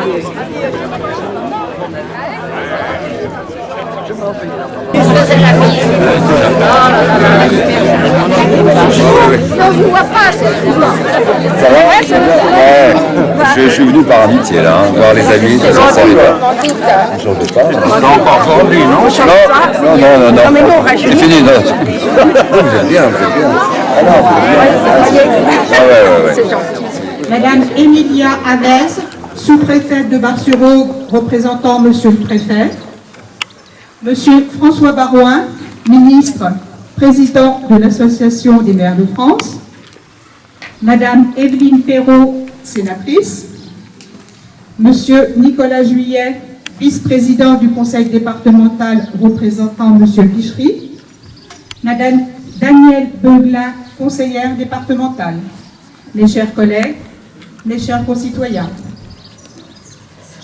On ne voit pas, Ça va? Je suis venu par amitié là, hein, voir les amis, ça ne savait pas. On ne change pas. On a encore vendu, non? Non, mais non, c'est fini, non. Vous êtes bien, vous êtes bien. Ah non, vous êtes bien. Ouais. Madame Emilia Avez, sous-préfète de Bar-sur-Aube, représentant Monsieur le Préfet. Monsieur François Baroin, ministre, président de l'Association des maires de France. Madame Evelyne Perrault, sénatrice. Monsieur Nicolas Juillet, vice-président du conseil départemental, représentant Monsieur Pichery. Madame Danielle Beuglin, conseillère départementale. Mes chers collègues, mes chers concitoyens,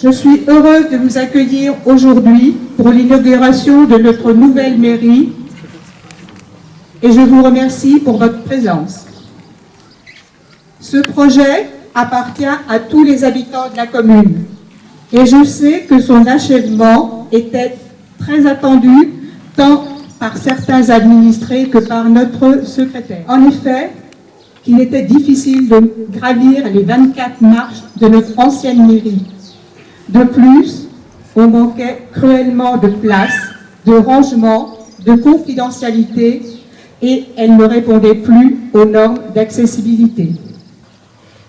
je suis heureuse de vous accueillir aujourd'hui pour l'inauguration de notre nouvelle mairie et je vous remercie pour votre présence. Ce projet appartient à tous les habitants de la commune et je sais que son achèvement était très attendu tant par certains administrés que par notre secrétaire. En effet, qu'il était difficile de gravir les 24 marches de notre ancienne mairie. De plus, on manquait cruellement de place, de rangement, de confidentialité et elle ne répondait plus aux normes d'accessibilité.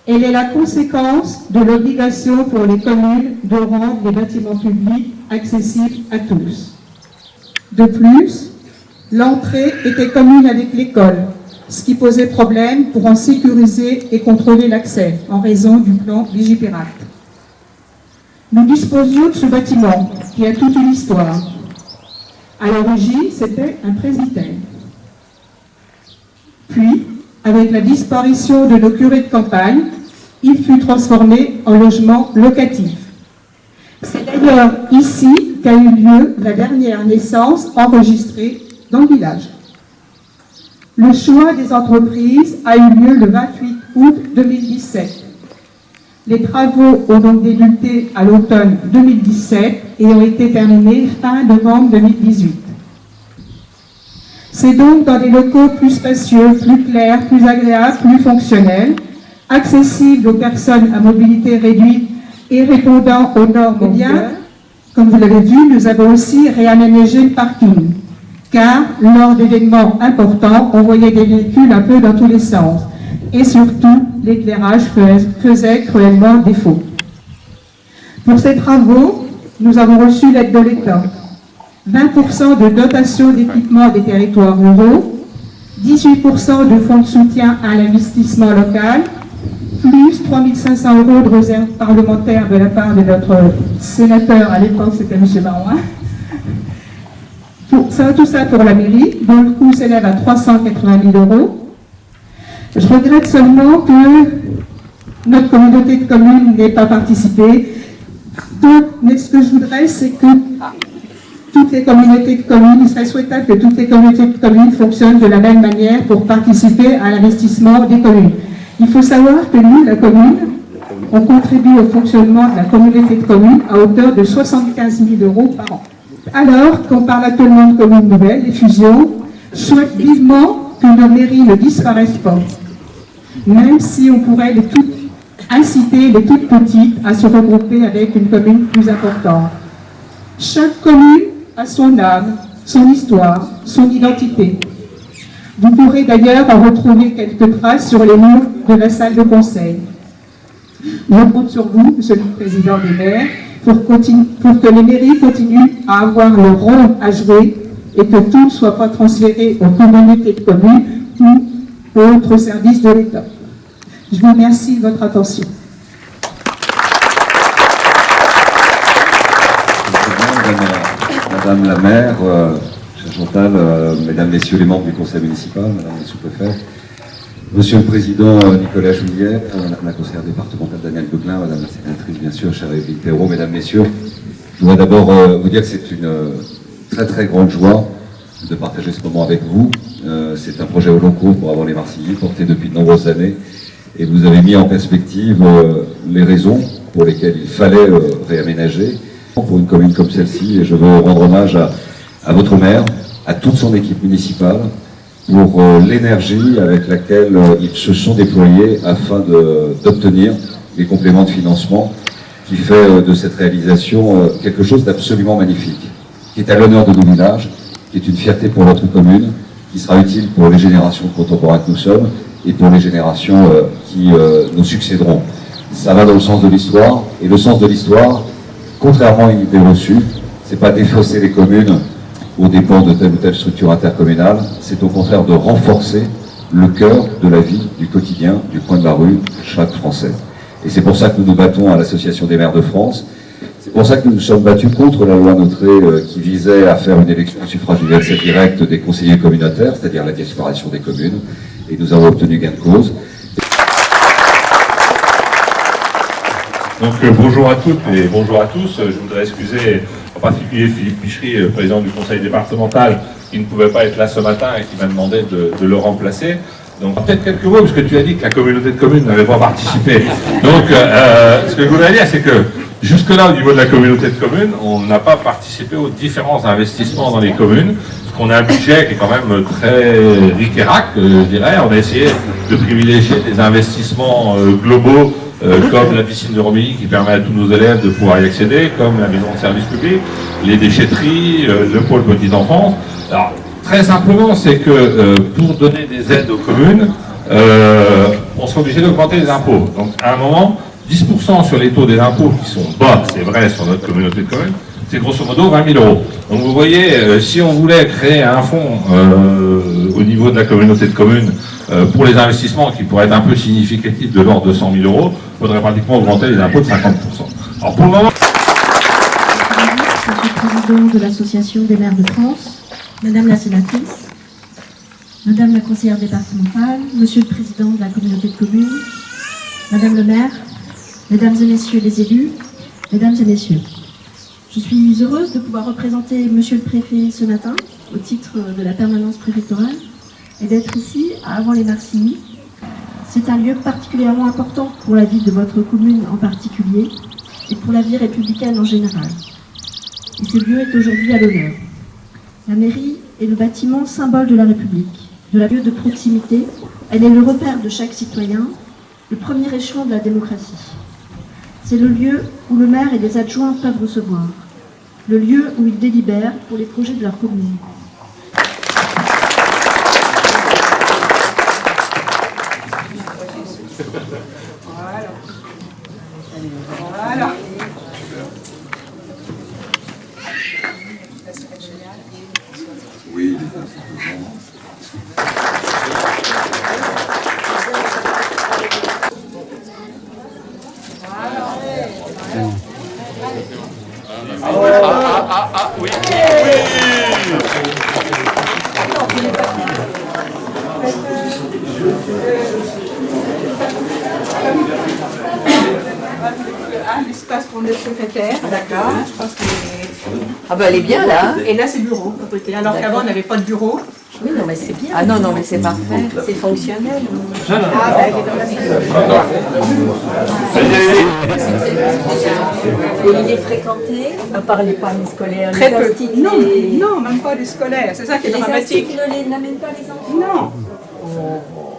Elle est la conséquence de l'obligation pour les communes de rendre les bâtiments publics accessibles à tous. De plus, l'entrée était commune avec l'école, ce qui posait problème pour en sécuriser et contrôler l'accès en raison du plan Vigipirate. Nous disposions de ce bâtiment qui a toute une histoire. À l'origine, c'était un presbytère. Puis, avec la disparition de nos curés de campagne, il fut transformé en logement locatif. C'est d'ailleurs ici qu'a eu lieu la dernière naissance enregistrée dans le village. Le choix des entreprises a eu lieu le 28 août 2017. Les travaux ont donc débuté à l'automne 2017 et ont été terminés fin novembre 2018. C'est donc dans des locaux plus spacieux, plus clairs, plus agréables, plus fonctionnels, accessibles aux personnes à mobilité réduite et répondant aux normes bien. Comme vous l'avez vu, nous avons aussi réaménagé le parking, car lors d'événements importants, on voyait des véhicules un peu dans tous les sens. Et surtout, l'éclairage faisait cruellement défaut. Pour ces travaux, nous avons reçu l'aide de l'État. 20% de dotation d'équipement des territoires ruraux, 18% de fonds de soutien à l'investissement local, plus 3 500 € de réserve parlementaire de la part de notre sénateur, à l'époque c'était M. Baroin. Tout ça pour la mairie, dont le coût s'élève à 380 000 €. Je regrette seulement que notre communauté de communes n'ait pas participé. Donc, mais ce que je voudrais, c'est que toutes les communautés de communes, il serait souhaitable que toutes les communautés de communes fonctionnent de la même manière pour participer à l'investissement des communes. Il faut savoir que nous, la commune, on contribue au fonctionnement de la communauté de communes à hauteur de 75 000 € par an. Alors qu'on parle actuellement de communes nouvelles, les fusions, je souhaite vivement que nos mairies ne disparaissent pas, même si on pourrait inciter les toutes petites à se regrouper avec une commune plus importante. Chaque commune a son âme, son histoire, son identité. Vous pourrez d'ailleurs en retrouver quelques traces sur les murs de la salle de conseil. Je compte sur vous, Monsieur le Président des maires, pour que les mairies continuent à avoir leur rôle à jouer et que tout ne soit pas transféré aux communautés de communes ou aux autres services de l'État. Je vous remercie de votre attention. Madame la maire, chère Chantal, mesdames, messieurs les membres du conseil municipal, madame la sous-préfète, monsieur le président Nicolas Juillet, madame la conseillère départementale Danielle Beuglin, madame la sénatrice bien sûr, chère Evelyne Perrault, mesdames, messieurs, je voudrais d'abord vous dire que c'est une très très grande joie de partager ce moment avec vous. C'est un projet au long cours pour avoir les Marseillais, porté depuis de nombreuses années, et vous avez mis en perspective les raisons pour lesquels il fallait réaménager. Pour une commune comme celle-ci, et je veux rendre hommage à votre maire, à toute son équipe municipale, pour l'énergie avec laquelle ils se sont déployés afin d'obtenir les compléments de financement qui fait de cette réalisation quelque chose d'absolument magnifique, qui est à l'honneur de nos villages, qui est une fierté pour notre commune, qui sera utile pour les générations contemporaines que nous sommes et pour les générations qui nous succéderont. Ça va dans le sens de l'histoire, et le sens de l'histoire, contrairement à une idée reçue, c'est pas défausser les communes aux dépens de telle ou telle structure intercommunale, c'est au contraire de renforcer le cœur de la vie, du quotidien, du coin de la rue, de chaque Français. Et c'est pour ça que nous nous battons à l'Association des maires de France. C'est pour ça que nous nous sommes battus contre la loi Notré qui visait à faire une élection au suffrage universel direct des conseillers communautaires, c'est-à-dire la disparition des communes, et nous avons obtenu gain de cause. Donc bonjour à toutes et bonjour à tous. Je voudrais excuser en particulier Philippe Pichery, président du conseil départemental, qui ne pouvait pas être là ce matin et qui m'a demandé de le remplacer. Donc peut-être quelques mots, parce que tu as dit que la communauté de communes n'avait pas participé. Donc ce que je voudrais dire, c'est que jusque-là, au niveau de la communauté de communes, on n'a pas participé aux différents investissements dans les communes, parce qu'on a un budget qui est quand même très ric-et-rac, je dirais. On a essayé de privilégier des investissements globaux, comme la piscine de Romilly qui permet à tous nos élèves de pouvoir y accéder, comme la maison de service public, les déchetteries, le pôle petite enfance. Alors, très simplement, c'est que pour donner des aides aux communes, on sera obligé d'augmenter les impôts. Donc, à un moment, 10% sur les taux des impôts qui sont bas, c'est vrai, sur notre communauté de communes, c'est grosso modo 20 000 €. Donc, vous voyez, si on voulait créer un fonds au niveau de la communauté de communes pour les investissements qui pourraient être un peu significatifs de l'ordre de 100 000 €, il faudrait pratiquement augmenter les impôts de 50%. Alors, pour le moment... Je suis président de l'Association des maires de France, Madame la sénatrice, Madame la conseillère départementale, Monsieur le président de la communauté de communes, Madame le maire, Mesdames et Messieurs les élus, Mesdames et Messieurs. Je suis heureuse de pouvoir représenter Monsieur le préfet ce matin, au titre de la permanence préfectorale, et d'être ici à Avranches-les-Marcilly. C'est un lieu particulièrement important pour la vie de votre commune en particulier, et pour la vie républicaine en général. Et ce lieu est aujourd'hui à l'honneur. La mairie est le bâtiment symbole de la République, de la lieu de proximité. Elle est le repère de chaque citoyen, le premier échelon de la démocratie. C'est le lieu où le maire et les adjoints peuvent recevoir, le lieu où ils délibèrent pour les projets de leur commune. Voilà. Oui. Oui. L'espace pour le secrétaire. D'accord. Je pense que... Ah bah elle est bien là. Et là c'est bureau à côté. Alors qu'avant on n'avait pas de bureau. Oui non mais c'est bien. Ah non non mais c'est parfait. C'est fonctionnel. Ah bah elle est dans la maison. Et il est fréquenté, à part les pannes scolaires, Très les peu. instituts, Non, les... non, même pas les scolaires. C'est ça qui est les dramatique. instituts n'amènent pas les enfants. Non.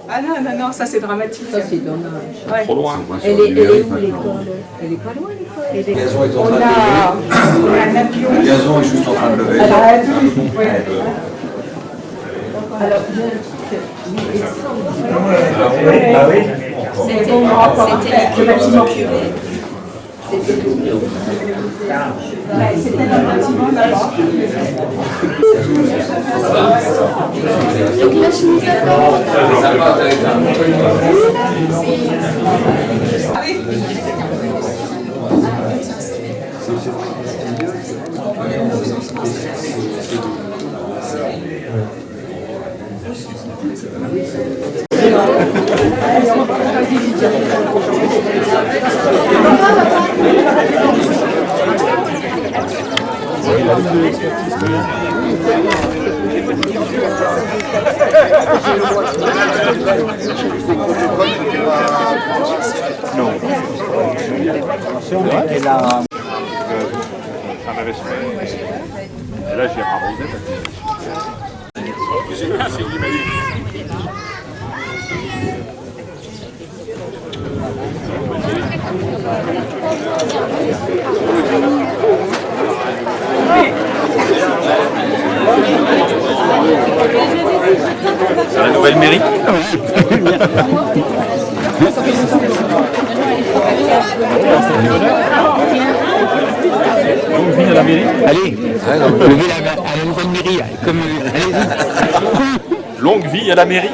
Ah non, non, non, ça c'est dramatique. Ça c'est dommage. Ouais. Trop loin. Elle est où l'école? Elle est pas loin l'école. Le gazon est en On train de a lever. un avion. Le gazon est juste en train de lever. Ouais. Alors, C'est bon, c'était le bâtiment privé. c'était C'était dans le bâtiment d'abord. Non. attention, mais elle a... Un investissement. Et là, j'ai arrosé parce C'est la nouvelle mairie. longue vie à la mairie. Allez, levez à la nouvelle mairie. Comme, allez-y. Longue vie à la mairie.